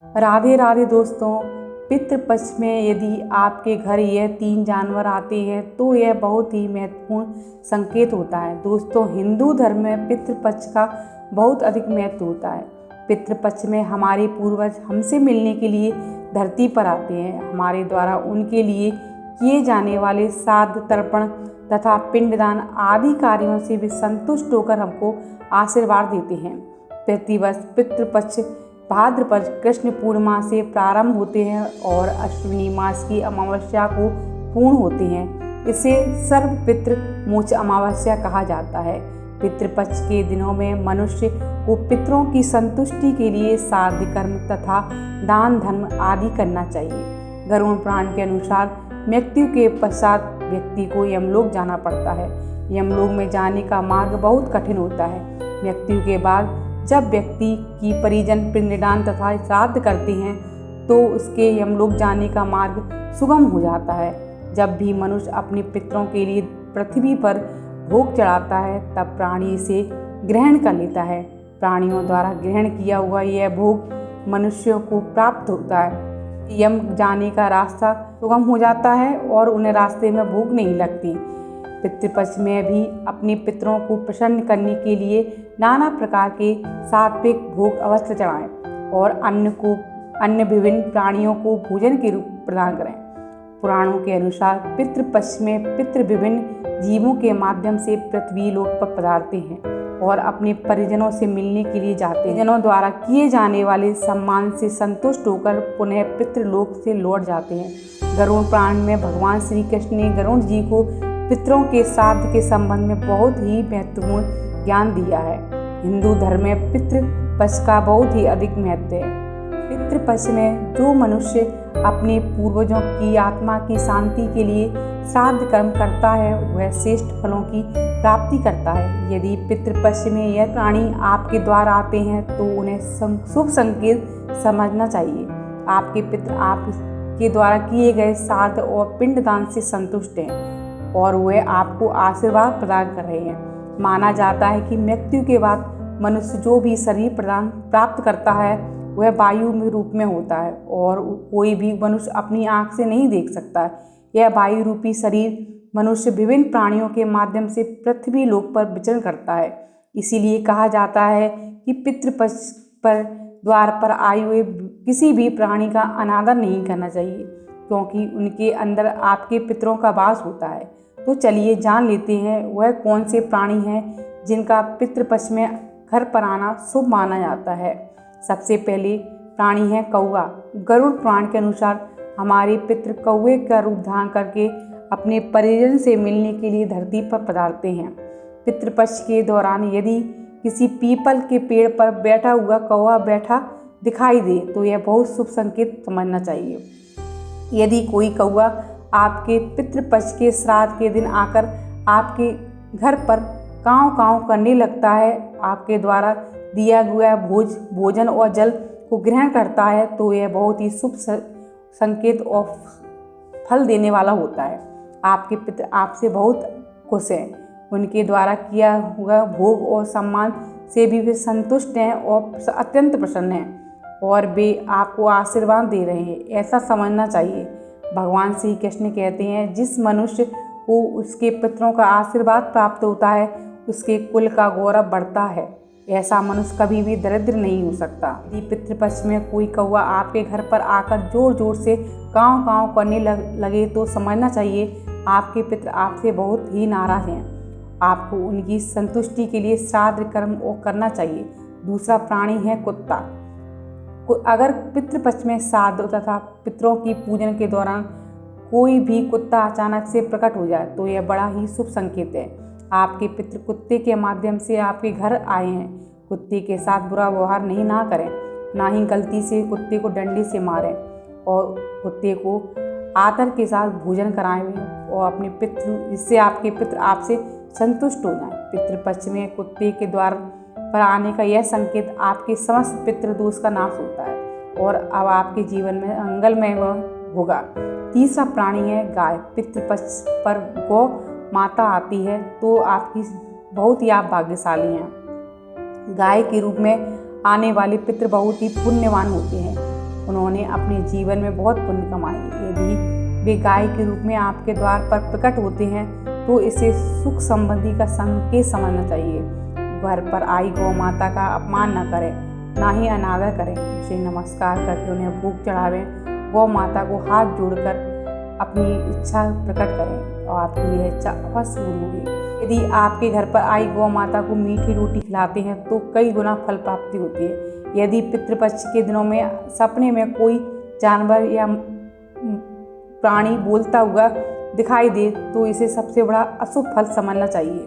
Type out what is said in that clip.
राधे राधे दोस्तों। पितृपक्ष में यदि आपके घर यह 3 जानवर आते हैं तो यह बहुत ही महत्वपूर्ण संकेत होता है। दोस्तों, हिंदू धर्म में पितृपक्ष का बहुत अधिक महत्व होता है। पितृपक्ष में हमारे पूर्वज हमसे मिलने के लिए धरती पर आते हैं। हमारे द्वारा उनके लिए किए जाने वाले श्राद्ध, तर्पण तथा पिंडदान आदि कार्यों से भी संतुष्ट होकर हमको आशीर्वाद देते हैं। प्रतिवर्ष पितृपक्ष भाद्रपद कृष्ण पूर्णिमा से प्रारंभ होते हैं और अश्विनी मास की अमावस्या को पूर्ण होते हैं। इसे सर्वपितृ मोक्ष अमावस्या कहा जाता है। पितृपक्ष के दिनों में मनुष्य को पितरों की संतुष्टि के लिए श्राद्ध कर्म तथा दान धर्म आदि करना चाहिए। गरुड़ पुराण के अनुसार मृत्यु के पश्चात व्यक्ति को यमलोक जाना पड़ता है। यमलोक में जाने का मार्ग बहुत कठिन होता है। मृत्यु के बाद जब व्यक्ति की परिजन पिंडदान तथा श्राद्ध करते हैं तो उसके यमलोक जाने का मार्ग सुगम हो जाता है। जब भी मनुष्य अपने पितरों के लिए पृथ्वी पर भोग चढ़ाता है तब प्राणी इसे ग्रहण कर लेता है। प्राणियों द्वारा ग्रहण किया हुआ यह भोग मनुष्यों को प्राप्त होता है। यम जाने का रास्ता सुगम हो जाता है और उन्हें रास्ते में भूख नहीं लगती। पितृपक्ष में भी अपने पितरों को प्रसन्न करने के लिए नाना प्रकार के सात्विक भोग अवश्य चढ़ाएं और अन्य विभिन्न प्राणियों को भोजन के रूप प्रदान करें। पुराणों के अनुसार पितृपक्ष में पितृ विभिन्न जीवों के माध्यम से पृथ्वी लोक पर पधारते हैं और अपने परिजनों से मिलने के लिए जाते हैं। परिजनों द्वारा किए जाने वाले सम्मान से संतुष्ट होकर पुनः पितृलोक से लौट जाते हैं। गरुड़ पुराण में भगवान श्री कृष्ण ने गरुड़ जी को पितरों के श्राद्ध के संबंध में बहुत ही महत्वपूर्ण ज्ञान दिया है। हिंदू धर्म में पितृपक्ष का बहुत ही अधिक महत्व है। पितृपक्ष में जो मनुष्य अपने पूर्वजों की आत्मा की शांति के लिए श्राद्ध कर्म करता है वह श्रेष्ठ फलों की प्राप्ति करता है। यदि पितृपक्ष में यह प्राणी आपके द्वार आते हैं तो उन्हें शुभ संकेत समझना चाहिए। आपके पितृ आपके द्वारा किए गए श्राद्ध और पिंडदान से संतुष्ट हैं और वह आपको आशीर्वाद प्रदान कर रहे हैं। माना जाता है कि मृत्यु के बाद मनुष्य जो भी शरीर प्रदान प्राप्त करता है वह वायु में रूप में होता है और कोई भी मनुष्य अपनी आँख से नहीं देख सकता है। यह वायु रूपी शरीर मनुष्य विभिन्न प्राणियों के माध्यम से पृथ्वी लोक पर विचरण करता है। इसीलिए कहा जाता है कि पितृपक्ष पर द्वार पर आए हुए किसी भी प्राणी का अनादर नहीं करना चाहिए क्योंकि उनके अंदर आपके पितरों का वास होता है। तो चलिए जान लेते हैं वह कौन से प्राणी हैं जिनका पितृपक्ष में घर पर आना शुभ माना जाता है। सबसे पहले प्राणी है कौवा। गरुड़ पुराण के अनुसार हमारे पितृ कौवे का रूप धारण करके अपने परिजन से मिलने के लिए धरती पर पधारते हैं। पितृपक्ष के दौरान यदि किसी पीपल के पेड़ पर बैठा हुआ कौवा बैठा दिखाई दे तो यह बहुत शुभ संकेत समझना चाहिए। यदि कोई कौवा आपके पितृपक्ष के श्राद्ध के दिन आकर आपके घर पर काँव काँव करने लगता है, आपके द्वारा दिया हुआ भोजन और जल को ग्रहण करता है तो यह बहुत ही शुभ संकेत और फल देने वाला होता है। आपके पितृ आपसे बहुत खुश हैं। उनके द्वारा किया हुआ भोग और सम्मान से भी वे संतुष्ट हैं और अत्यंत प्रसन्न हैं और वे आपको आशीर्वाद दे रहे हैं, ऐसा समझना चाहिए। भगवान श्री कृष्ण कहते हैं जिस मनुष्य को उसके पितरों का आशीर्वाद प्राप्त होता है उसके कुल का गौरव बढ़ता है। ऐसा मनुष्य कभी भी दरिद्र नहीं हो सकता। यदि पितृपक्ष में कोई कौवा आपके घर पर आकर जोर जोर से काँव काँव करने लगे तो समझना चाहिए आपके पितृ आपसे बहुत ही नाराज हैं। आपको उनकी संतुष्टि के लिए श्राद्ध कर्म करना चाहिए। दूसरा प्राणी है कुत्ता। अगर पितृपक्ष में श्राद्ध तथा पितरों की पूजन के दौरान कोई भी कुत्ता अचानक से प्रकट हो जाए तो यह बड़ा ही शुभ संकेत है। आपके पितृ कुत्ते के माध्यम से आपके घर आए हैं। कुत्ते के साथ बुरा व्यवहार ना करें, ना ही गलती से कुत्ते को डंडे से मारें और कुत्ते को आदर के साथ भोजन कराएं और अपने पितृ जिससे आपके पितृ आपसे संतुष्ट हो जाएं। पितृपक्ष में कुत्ते के द्वार पर आने का यह संकेत आपके समस्त पितृ दोष का नाश होता है और अब आपके जीवन में मंगलमय होगा। तीसरा प्राणी है गाय। पितृपक्ष पर गौ माता आती है तो आपकी बहुत ही आप भाग्यशाली हैं। गाय के रूप में आने वाले पितृ बहुत ही पुण्यवान होते हैं। उन्होंने अपने जीवन में बहुत पुण्य कमाए। यदि वे गाय के रूप में आपके द्वार पर प्रकट होते हैं तो इसे सुख संबंधी का संकेत समझना चाहिए। घर पर आई गौ माता का अपमान न करें, ना ही अनादर करें। उसे नमस्कार करके उन्हें भोग चढ़ावें। गौ माता को हाथ जोड़कर अपनी इच्छा प्रकट करें और आपकी यह इच्छा अवश्य पूर्ण होगी। यदि आपके घर पर आई गौ माता को मीठी रोटी खिलाते हैं तो कई गुना फल प्राप्ति होती है। यदि पितृपक्ष के दिनों में सपने में कोई जानवर या प्राणी बोलता हुआ दिखाई दे तो इसे सबसे बड़ा अशुभ फल समझना चाहिए।